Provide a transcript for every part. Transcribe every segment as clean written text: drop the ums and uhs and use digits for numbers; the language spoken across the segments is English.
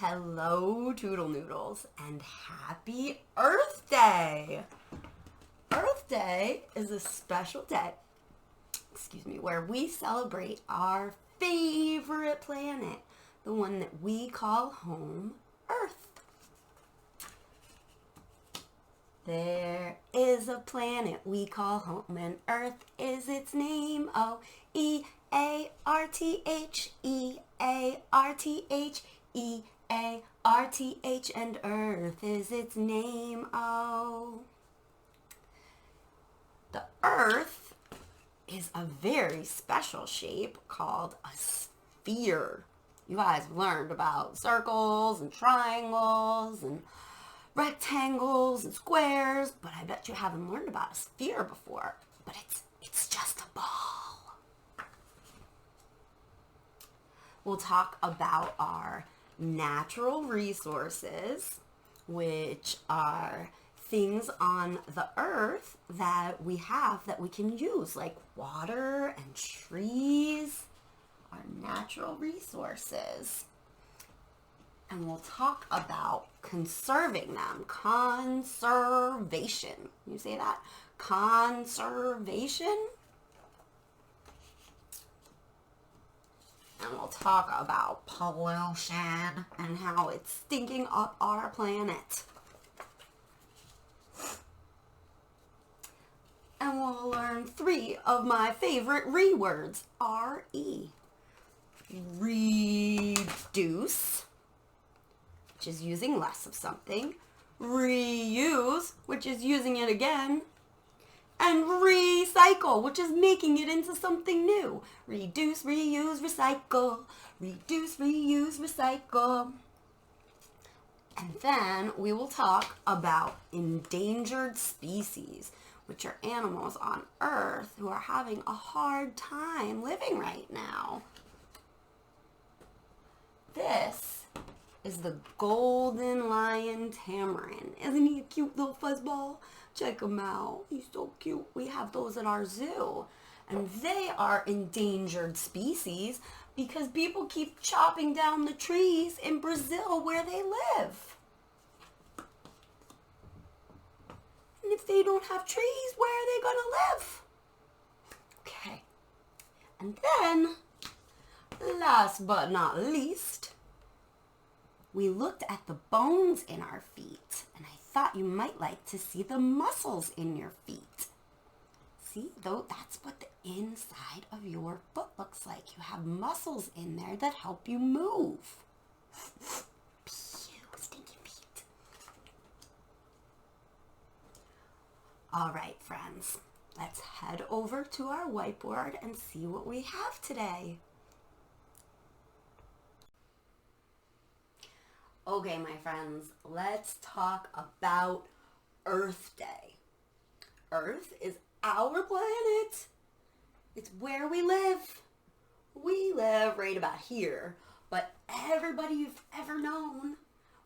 Hello, Toodle Noodles, and happy Earth Day! Earth Day is a special day, where we celebrate our favorite planet, the one that we call home, Earth. There is a planet we call home, and Earth is its name. O-E-A-R-T-H, E-A-R-T-H, E-A-R-T-H, and Earth is its name. Oh. The Earth is a very special shape called a sphere. You guys learned about circles and triangles and rectangles and squares, but I bet you haven't learned about a sphere before. But it's just a ball. We'll talk about our natural resources, which are things on the earth that we have that we can use, like water and trees, our natural resources. And we'll talk about conserving them. Conservation. You say that? Conservation. And we'll talk about pollution and how it's stinking up our planet. And we'll learn 3 of my favorite words. R-E. Reduce, which is using less of something. Reuse, which is using it again. And recycle, which is making it into something new. Reduce, reuse, recycle. Reduce, reuse, recycle. And then we will talk about endangered species, which are animals on Earth who are having a hard time living right now. This is the golden lion tamarin. Isn't he a cute little fuzzball? Check him out. He's so cute. We have those at our zoo. And they are endangered species because people keep chopping down the trees in Brazil where they live. And if they don't have trees, where are they going to live? Okay. And then, last but not least, we looked at the bones in our feet, and I thought you might like to see the muscles in your feet. See, though, that's what the inside of your foot looks like. You have muscles in there that help you move. Pew, stinky feet. All right, friends, let's head over to our whiteboard and see what we have today. Okay, my friends, let's talk about Earth Day. Earth is our planet. It's where we live. We live right about here, but everybody you've ever known,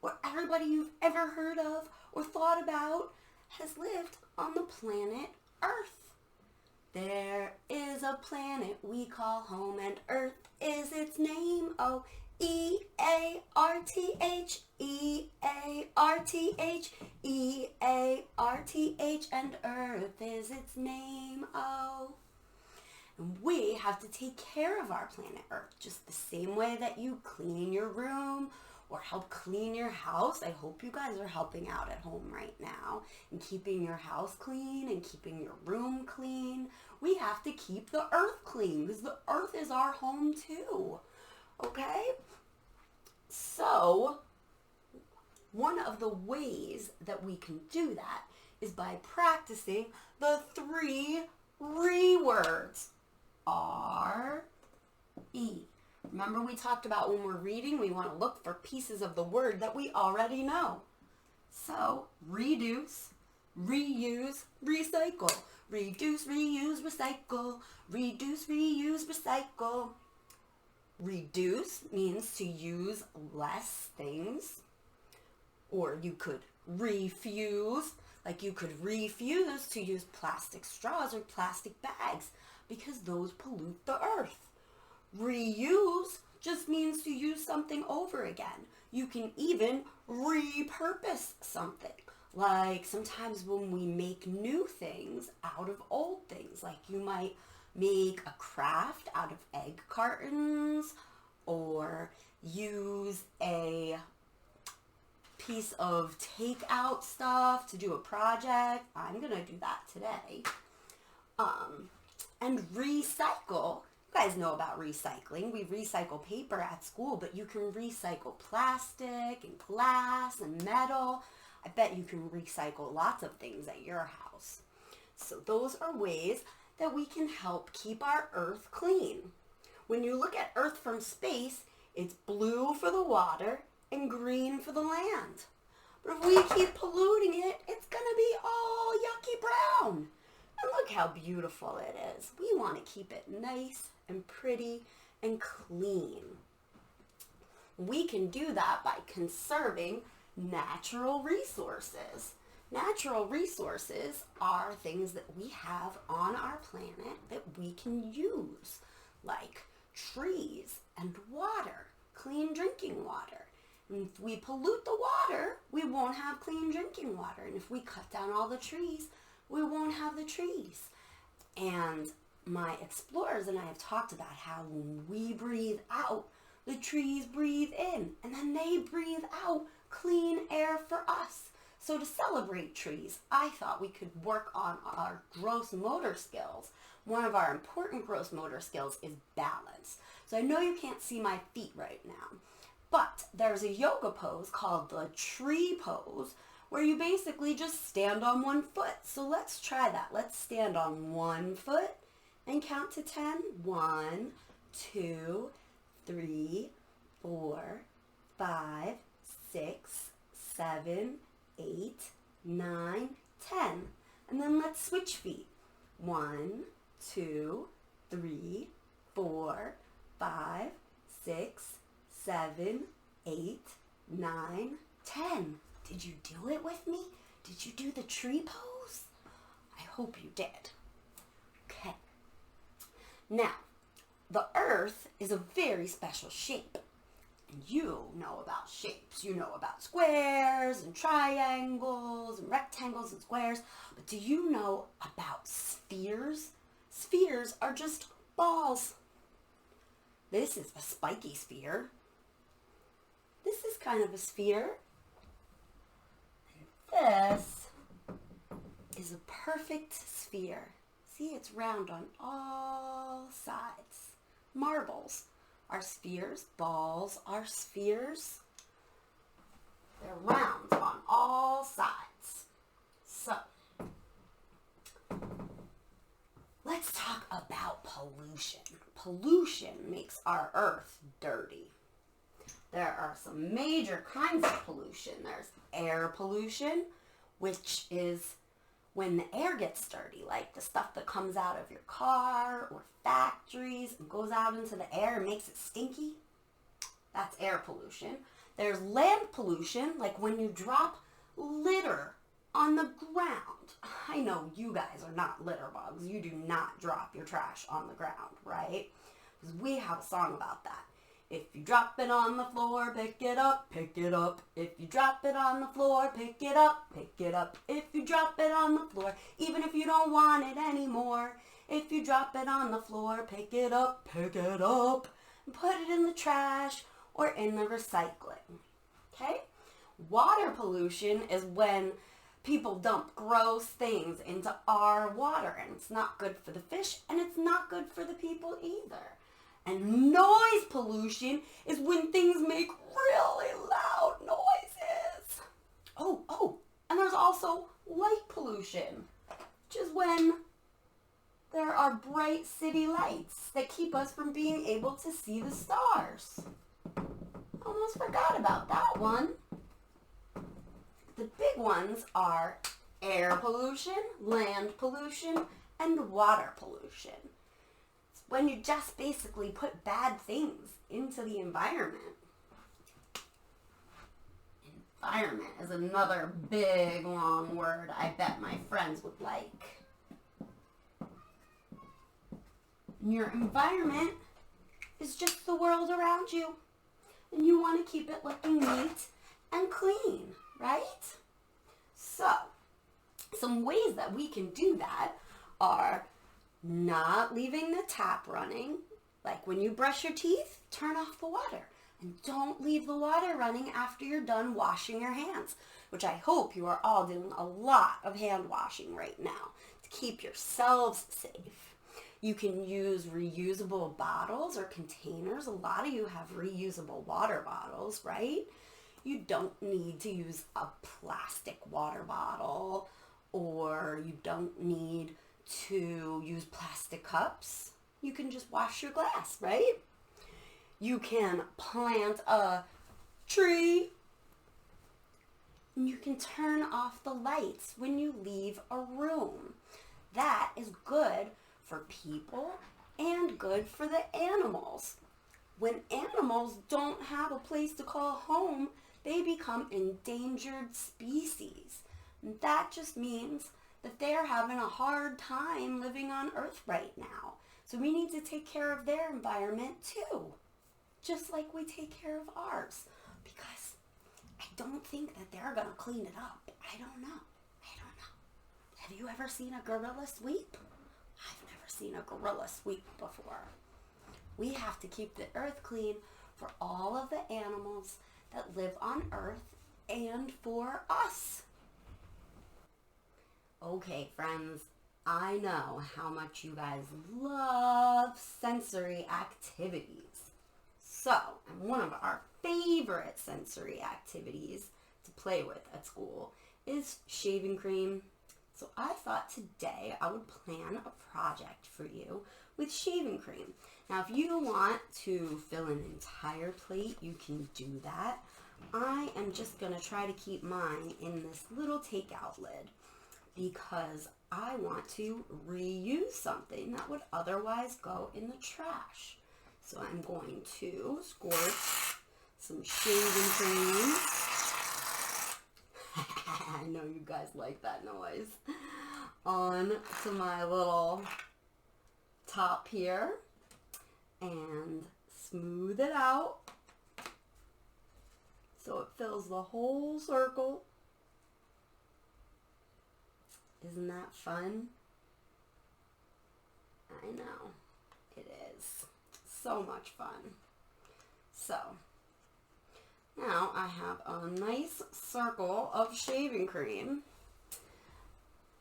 or everybody you've ever heard of or thought about has lived on the planet Earth. There is a planet we call home, and Earth is its name. Oh, E-A-R-T-H, E-A-R-T-H, E-A-R-T-H, and Earth is its name. Oh. And we have to take care of our planet Earth just the same way that you clean your room or help clean your house. I hope you guys are helping out at home right now and keeping your house clean and keeping your room clean. We have to keep the earth clean because the earth is our home too. Okay? So, one of the ways that we can do that is by practicing the 3 words. R-E. Remember we talked about when we're reading, we want to look for pieces of the word that we already know. So, reduce, reuse, recycle. Reduce, reuse, recycle. Reduce, reuse, recycle. Reduce means to use less things, or you could refuse, like you could refuse to use plastic straws or plastic bags because those pollute the earth. Reuse just means to use something over again. You can even repurpose something. Like sometimes when we make new things out of old things, like you might make a craft out of egg cartons, or use a piece of takeout stuff to do a project. I'm gonna do that today. And recycle. You guys know about recycling. We recycle paper at school, but you can recycle plastic and glass and metal. I bet you can recycle lots of things at your house. So those are ways that we can help keep our earth clean. When you look at Earth from space, it's blue for the water and green for the land. But if we keep polluting it, it's going to be all yucky brown. And look how beautiful it is. We want to keep it nice and pretty and clean. We can do that by conserving natural resources. Natural resources are things that we have on our planet that we can use, like trees and water, clean drinking water. And if we pollute the water, we won't have clean drinking water. And if we cut down all the trees, we won't have the trees. And my explorers and I have talked about how when we breathe out, the trees breathe in, and then they breathe out clean air for us. So to celebrate trees, I thought we could work on our gross motor skills. One of our important gross motor skills is balance. So I know you can't see my feet right now, but there's a yoga pose called the tree pose where you basically just stand on one foot. So let's try that. Let's stand on one foot and count to 10. 1, 2, 3, 4, 5, 6, 7, 8, 9, 10. And then let's switch feet. 1, 2, 3, 4, 5, 6, 7, 8, 9, 10. Did you do it with me? Did you do the tree pose? I hope you did. Okay. Now, the earth is a very special shape. And you know about shapes. You know about squares and triangles and rectangles and squares. But do you know about spheres? Spheres are just balls. This is a spiky sphere. This is kind of a sphere. And this is a perfect sphere. See, it's round on all sides. Marbles are spheres. Balls are spheres. They're round on all sides. So, let's talk about pollution. Pollution makes our earth dirty. There are some major kinds of pollution. There's air pollution, which is when the air gets dirty, like the stuff that comes out of your car or factories and goes out into the air and makes it stinky. That's air pollution. There's land pollution, like when you drop litter on the ground. I know you guys are not litter bugs. You do not drop your trash on the ground, right? Because we have a song about that. If you drop it on the floor, pick it up, pick it up. If you drop it on the floor, pick it up, pick it up. If you drop it on the floor, even if you don't want it anymore. If you drop it on the floor, pick it up, and put it in the trash or in the recycling. Okay? Water pollution is when people dump gross things into our water, and it's not good for the fish, and it's not good for the people either. And noise pollution is when things make really loud noises. Oh, and there's also light pollution, which is when there are bright city lights that keep us from being able to see the stars. Almost forgot about that one. The big ones are air pollution, land pollution, and water pollution. When you just basically put bad things into the environment. Environment is another big, long word I bet my friends would like. Your environment is just the world around you. And you want to keep it looking neat and clean, right? So, some ways that we can do that are not leaving the tap running. Like when you brush your teeth, turn off the water. And don't leave the water running after you're done washing your hands, which I hope you are all doing a lot of hand washing right now to keep yourselves safe. You can use reusable bottles or containers. A lot of you have reusable water bottles, right? You don't need to use a plastic water bottle, or you don't need to use plastic cups. You can just wash your glass, right? You can plant a tree. You can turn off the lights when you leave a room. That is good for people and good for the animals. When animals don't have a place to call home, they become endangered species. And that just means that they're having a hard time living on Earth right now. So we need to take care of their environment too, just like we take care of ours. Because I don't think that they're going to clean it up. I don't know. Have you ever seen a gorilla sweep? I've never seen a gorilla sweep before. We have to keep the Earth clean for all of the animals that live on Earth and for us. Okay, friends, I know how much you guys love sensory activities. So, and one of our favorite sensory activities to play with at school is shaving cream. So I thought today I would plan a project for you with shaving cream. Now, if you want to fill an entire plate, you can do that. I am just going to try to keep mine in this little takeout lid because I want to reuse something that would otherwise go in the trash. So I'm going to squirt some shaving cream. I know you guys like that noise. On to my little top here and smooth it out so it fills the whole circle. Isn't that fun? I know, it is. So much fun. So, now I have a nice circle of shaving cream,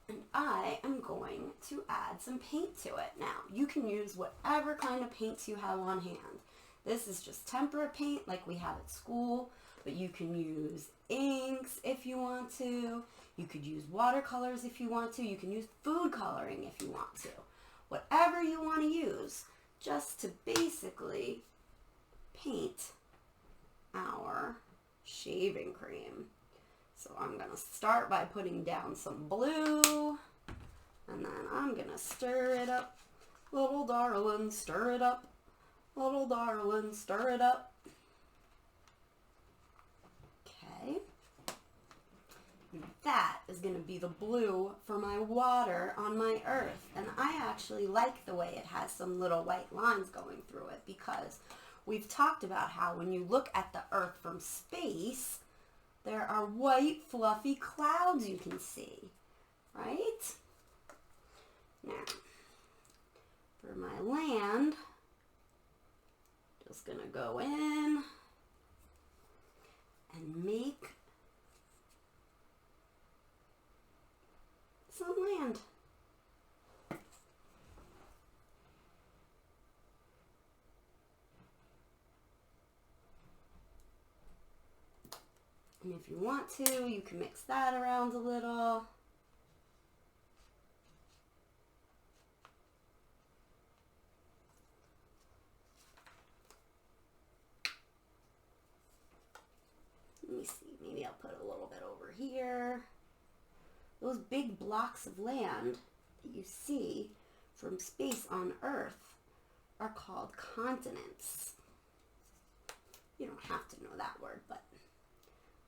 and I am going to add some paint to it. Now, you can use whatever kind of paints you have on hand. This is just tempera paint like we have at school, but you can use inks if you want to. You could use watercolors if you want to. You can use food coloring if you want to. Whatever you want to use, just to basically paint our shaving cream. So I'm going to start by putting down some blue, and then I'm going to stir it up. Little darling, stir it up. Little darling, stir it up. Okay. And that is going to be the blue for my water on my earth. And I actually like the way it has some little white lines going through it because we've talked about how when you look at the Earth from space, there are white fluffy clouds you can see, right? Now, for my land, just gonna go in and make some land. And if you want to, you can mix that around a little. Let me see, maybe I'll put a little bit over here. Those big blocks of land that you see from space on Earth are called continents. You don't have to know that word, but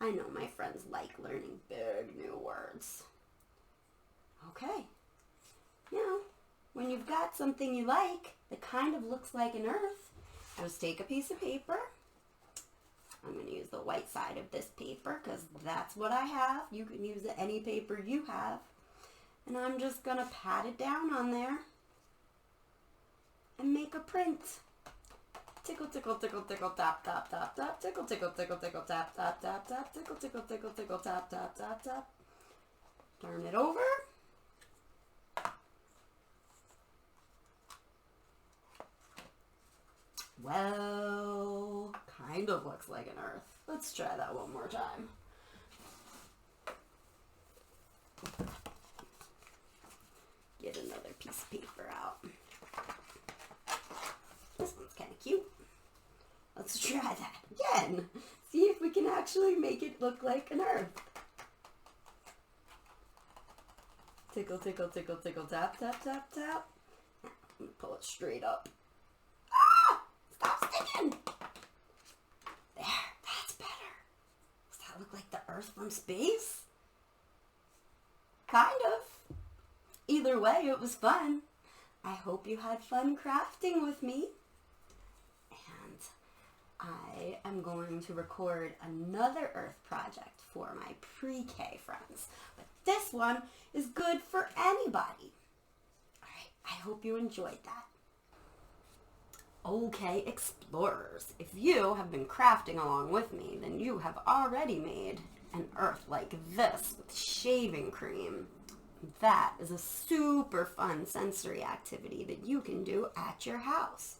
I know my friends like learning big new words. Okay. You know, when you've got something you like that kind of looks like an Earth, Just take a piece of paper. I'm going to use the white side of this paper because that's what I have. You can use any paper you have. And I'm just going to pat it down on there and make a print. Tickle, tickle, tickle, tickle, tap, tap, tap, tap. Tickle, tickle, tickle, tickle, tap, tap, tap, tap. Tickle, tickle, tickle, tickle, tap, tap, tap, tap. Turn it over. Well, kind of looks like an earth. Let's try that one more time. Get another piece of paper out. This one's kind of cute. Let's try that again. See if we can actually make it look like an earth. Tickle, tickle, tickle, tickle, tap, tap, tap, tap. Let me pull it straight up. Ah! Stop sticking! There, that's better. Does that look like the Earth from space? Kind of. Either way, it was fun. I hope you had fun crafting with me. And I am going to record another Earth project for my pre-K friends. But this one is good for anybody. Alright, I hope you enjoyed that. Okay, explorers, if you have been crafting along with me, then you have already made an Earth like this with shaving cream. That is a super fun sensory activity that you can do at your house.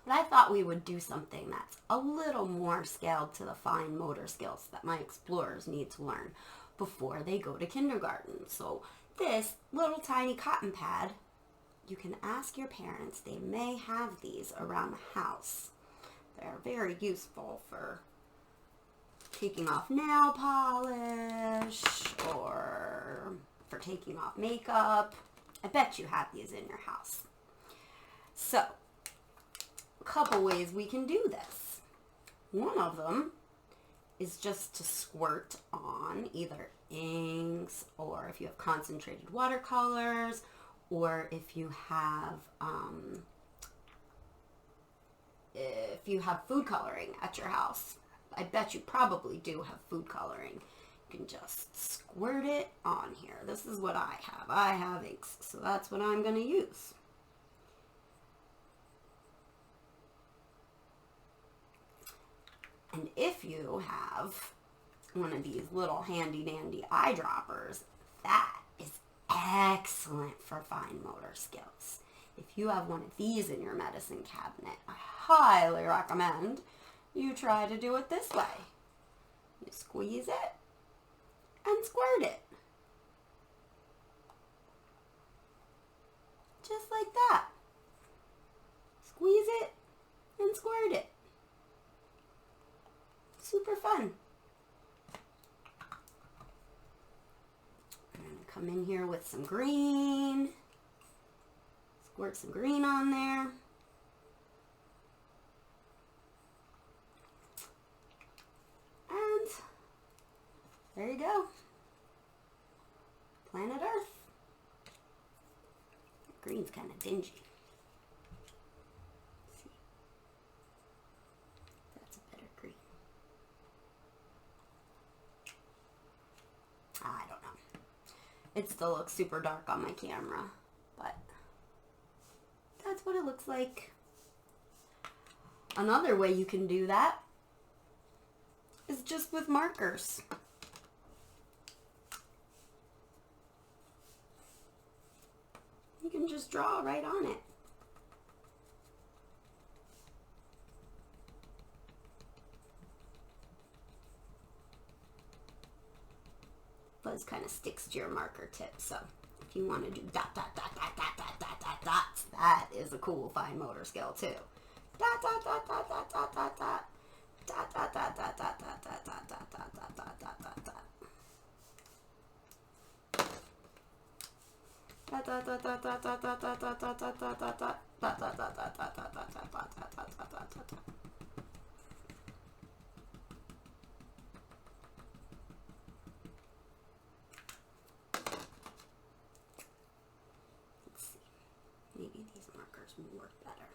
But I thought we would do something that's a little more scaled to the fine motor skills that my explorers need to learn before they go to kindergarten. So this little tiny cotton pad, you can ask your parents. They may have these around the house. They're very useful for taking off nail polish or for taking off makeup. I bet you have these in your house. So, a couple ways we can do this. One of them is just to squirt on either inks, or if you have concentrated watercolors, or if you have food coloring at your house. I bet you probably do have food coloring. You can just squirt it on here. This is what I have. I have inks, so that's what I'm going to use. And if you have one of these little handy dandy eyedroppers, that is excellent for fine motor skills. If you have one of these in your medicine cabinet, I highly recommend you try to do it this way. You squeeze it and squirt it. Just like that. Squeeze it and squirt it. Super fun. I'm going to come in here with some green. Squirt some green on there. And there you go. Planet Earth. Green's kind of dingy. Let's see. That's a better green. I don't know. It still looks super dark on my camera, but that's what it looks like. Another way you can do that is just with markers. You can just draw right on it. Buzz kind of sticks to your marker tip, so if you want to do dot, dot, dot, dot, dot, dot, dot, dot, dots, that is a cool fine motor skill too. Dot, dot, dot, dot, dot, dot, dot, dot. Dot, dot, dot, dot, dot, dot, dot, dot, dot, dot, dot, dot, dot, dot, dot. Dot, dot, dot, dot, dot, dot, dot, dot, dot, dot, dot, dot, dot, dot. Dot, dot, dot, dot, dot, dot, dot, dot, dot, dot, dot, dot, dot, dot. Let's see. Maybe these markers will work better.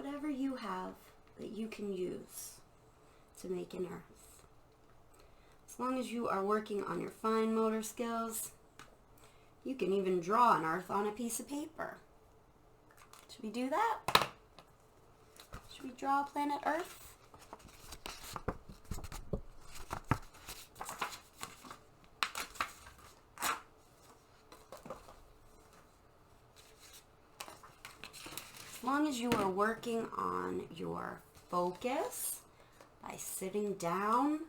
whatever you have that you can use to make an earth. As long as you are working on your fine motor skills, you can even draw an earth on a piece of paper. Should we do that? Should we draw planet Earth? As long as you are working on your focus by sitting down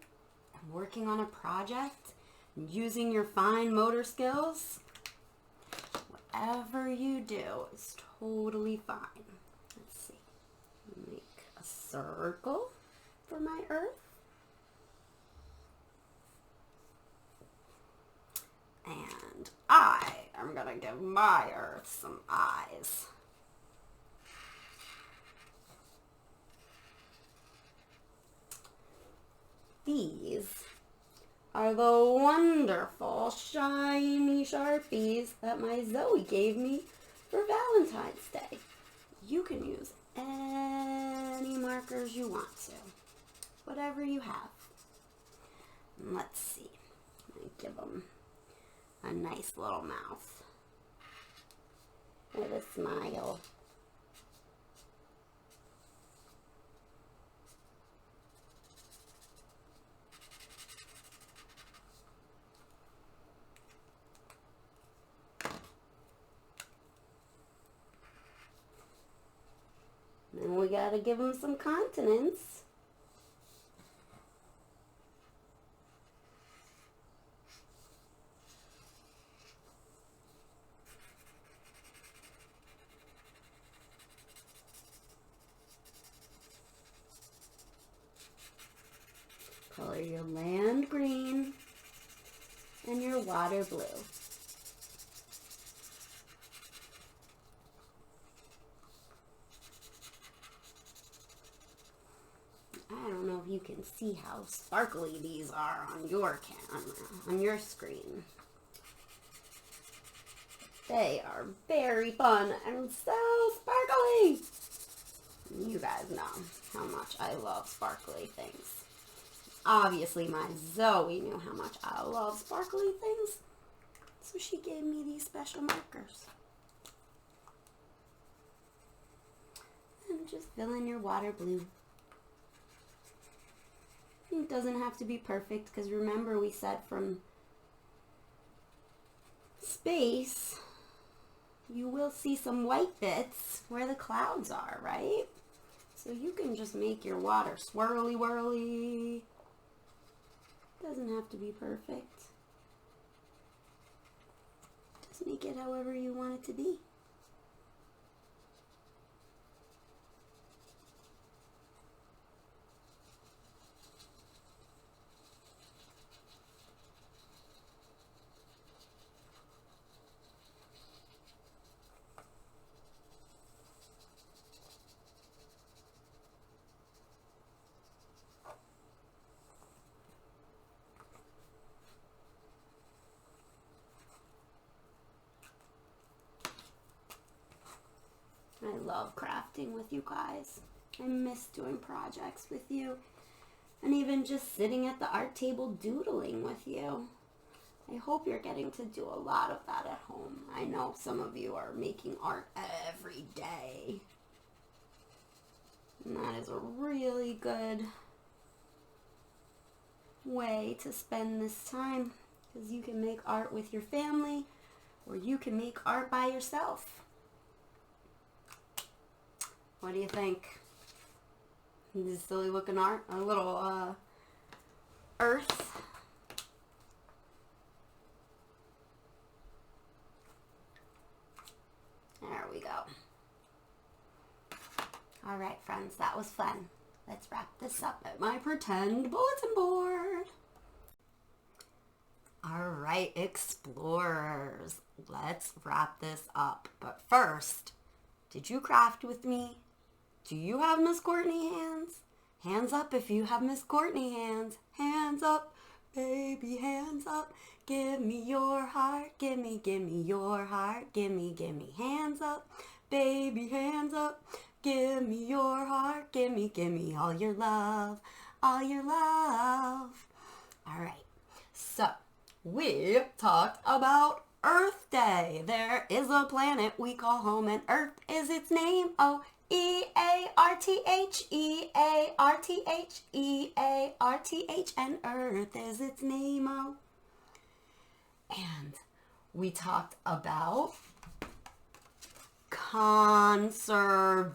and working on a project and using your fine motor skills, whatever you do is totally fine. Let's see. Make a circle for my earth. And I am going to give my earth some eyes. These are the wonderful shiny Sharpies that my Zoe gave me for Valentine's Day. You can use any markers you want to, whatever you have. Let's see. I'm going to give them a nice little mouth with a smile. And we gotta give them some continents. Color your land green and your water blue. I don't know if you can see how sparkly these are on your camera, on your screen. They are very fun and so sparkly. You guys know how much I love sparkly things. Obviously, my Zoe knew how much I love sparkly things, so she gave me these special markers. And just fill in your water blue. It doesn't have to be perfect, because remember we said from space you will see some white bits where the clouds are, right? So you can just make your water swirly whirly. Doesn't have to be perfect. Just make it however you want it to be. I love crafting with you guys. I miss doing projects with you. And even just sitting at the art table doodling with you. I hope you're getting to do a lot of that at home. I know some of you are making art every day. And that is a really good way to spend this time. Because you can make art with your family, or you can make art by yourself. What do you think? This silly looking art, a little earth. There we go. All right, friends, that was fun. Let's wrap this up at my pretend bulletin board. All right, explorers, let's wrap this up. But first, did you craft with me? Do you have Miss Courtney hands? Hands up if you have Miss Courtney hands. Hands up, baby, hands up. Give me your heart, give me your heart. Give me hands up, baby, hands up. Give me your heart, give me all your love, all your love. All right, so we talked about Earth Day. There is a planet we call home, and Earth is its name. Oh, E-A-R-T-H, E-A-R-T-H, E-A-R-T-H, and Earth is its name. Oh. And we talked about conservation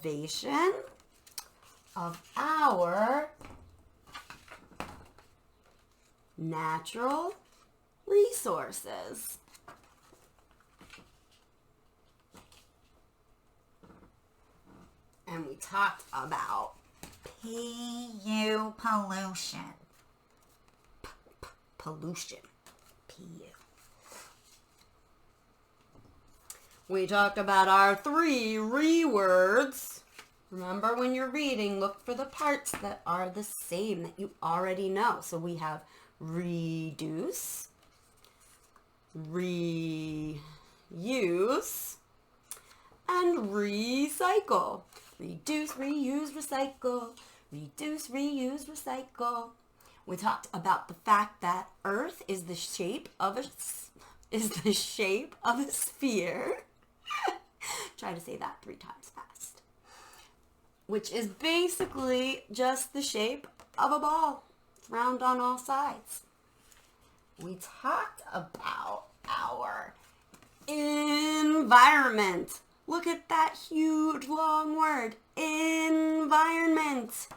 of our natural resources. And we talked about PU pollution. Pollution. PU. We talked about our 3 words. Remember, when you're reading, look for the parts that are the same that you already know. So we have reduce, reuse, and recycle. Reduce, reuse, recycle. Reduce, reuse, recycle. We talked about the fact that Earth is the shape of a sphere. Try to say that 3 times fast. Which is basically just the shape of a ball. It's round on all sides. We talked about our environment. Look at that huge long word. Environment.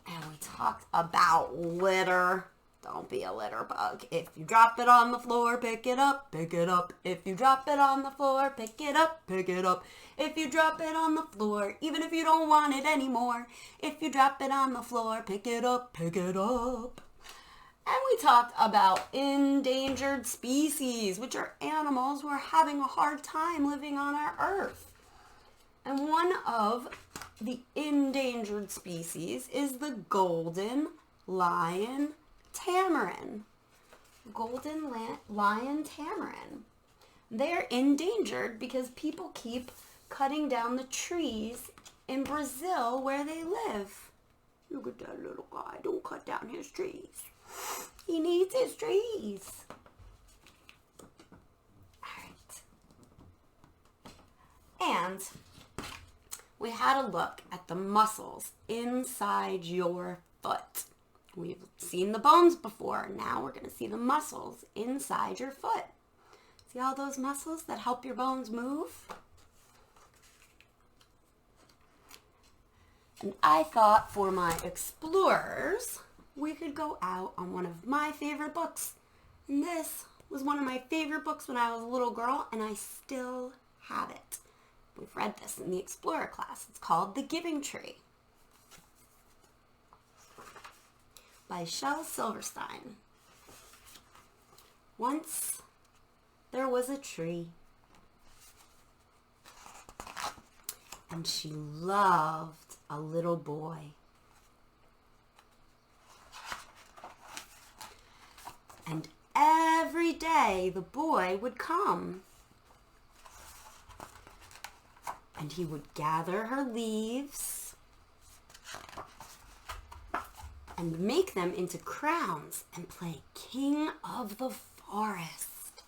And we talked about litter. Don't be a litter bug. If you drop it on the floor, pick it up, pick it up. If you drop it on the floor, pick it up, pick it up. If you drop it on the floor, even if you don't want it anymore. If you drop it on the floor, pick it up, pick it up. And we talked about endangered species, which are animals who are having a hard time living on our earth. And one of the endangered species is the golden lion tamarin. Golden lion tamarin. They're endangered because people keep cutting down the trees in Brazil where they live. Look at that little guy. Don't cut down his trees. He needs his trees. Alright. And we had a look at the muscles inside your foot. We've seen the bones before. Now we're going to see the muscles inside your foot. See all those muscles that help your bones move? And I thought for my explorers, we could go out on one of my favorite books. And this was one of my favorite books when I was a little girl, and I still have it. We've read this in the Explorer class. It's called The Giving Tree by Shel Silverstein. Once there was a tree, and she loved a little boy. And every day the boy would come, and he would gather her leaves and make them into crowns and play king of the forest.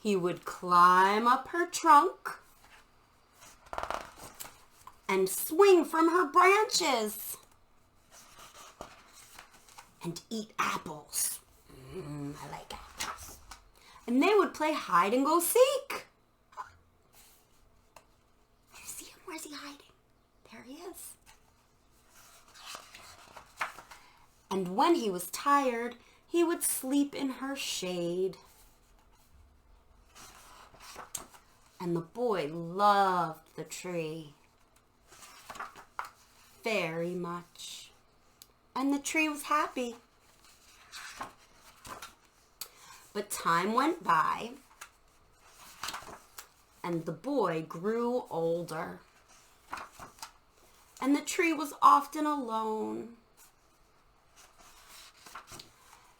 He would climb up her trunk and swing from her branches and eat apples. I like apples. And they would play hide and go seek. You see him? Where's he hiding? There he is. And when he was tired, he would sleep in her shade. And the boy loved the tree very much. And the tree was happy. But time went by, and the boy grew older. And the tree was often alone.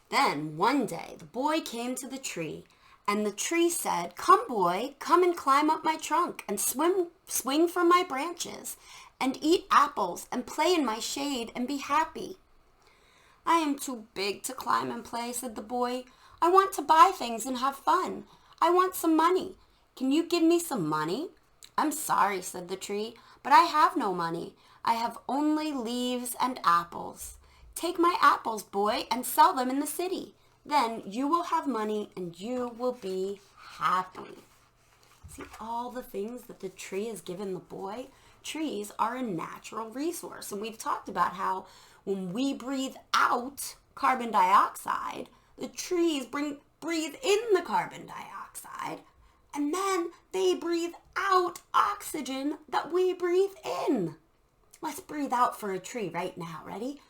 Then one day the boy came to the tree And the tree said, "Come, boy, come and climb up my trunk and swing from my branches and eat apples and play in my shade and be happy." "I am too big to climb and play," said the boy. "I want to buy things and have fun. I want some money. Can you give me some money?" "I'm sorry," said the tree, "but I have no money. I have only leaves and apples. Take my apples, boy, and sell them in the city. Then you will have money and you will be happy." See all the things that the tree has given the boy? Trees are a natural resource. And we've talked about how when we breathe out carbon dioxide, the trees breathe in the carbon dioxide, and then they breathe out oxygen that we breathe in. Let's breathe out for a tree right now. Ready?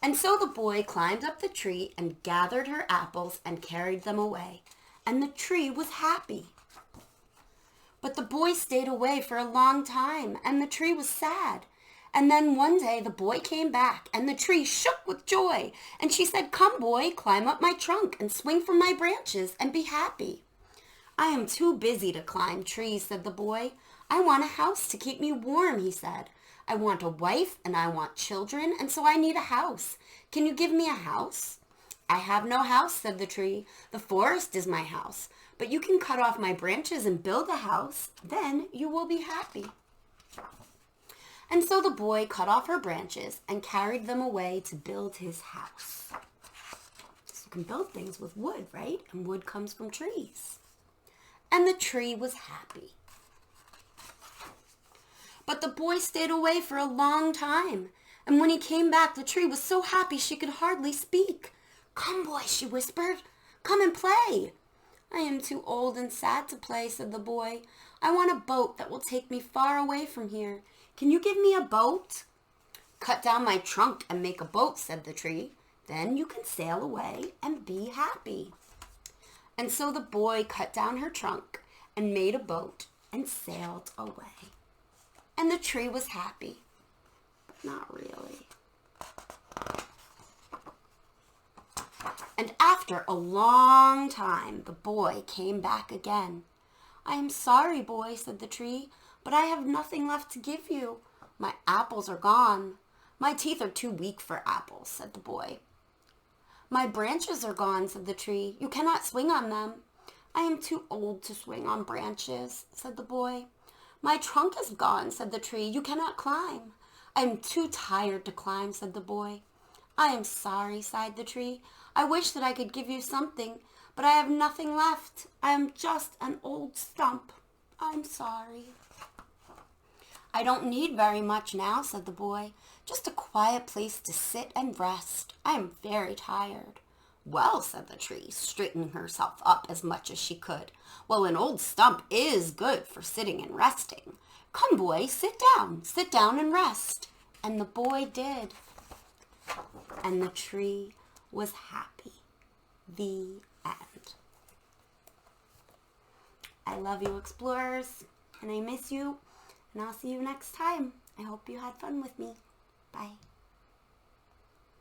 And so the boy climbed up the tree and gathered her apples and carried them away, and the tree was happy. But the boy stayed away for a long time, and the tree was sad. And then one day the boy came back, and the tree shook with joy, and she said, "Come, boy, climb up my trunk and swing from my branches and be happy." "I am too busy to climb trees," said the boy. "I want a house to keep me warm," he said. "I want a wife and I want children, and so I need a house. Can you give me a house?" "I have no house," said the tree. "The forest is my house, but you can cut off my branches and build a house. Then you will be happy." And so the boy cut off her branches and carried them away to build his house. So you can build things with wood, right? And wood comes from trees. And the tree was happy. But the boy stayed away for a long time, and when he came back, the tree was so happy she could hardly speak. "Come, boy," she whispered. "Come and play." "I am too old and sad to play," said the boy. "I want a boat that will take me far away from here. Can you give me a boat?" "Cut down my trunk and make a boat," said the tree. "Then you can sail away and be happy." And so the boy cut down her trunk and made a boat and sailed away. And the tree was happy, but not really. And after a long time, the boy came back again. "I am sorry, boy," said the tree, "but I have nothing left to give you. My apples are gone." "My teeth are too weak for apples," said the boy. "My branches are gone," said the tree. "You cannot swing on them." "I am too old to swing on branches," said the boy. "My trunk is gone," said the tree. "You cannot climb." "I am too tired to climb," said the boy. "I am sorry," sighed the tree. "I wish that I could give you something, but I have nothing left. I am just an old stump. I'm sorry." "I don't need very much now," said the boy. "Just a quiet place to sit and rest. I am very tired." "Well," said the tree, straightening herself up as much as she could. "Well, an old stump is good for sitting and resting. Come, boy, sit down and rest." And the boy did. And the tree was happy. The end. I love you, explorers, and I miss you, and I'll see you next time. I hope you had fun with me. Bye.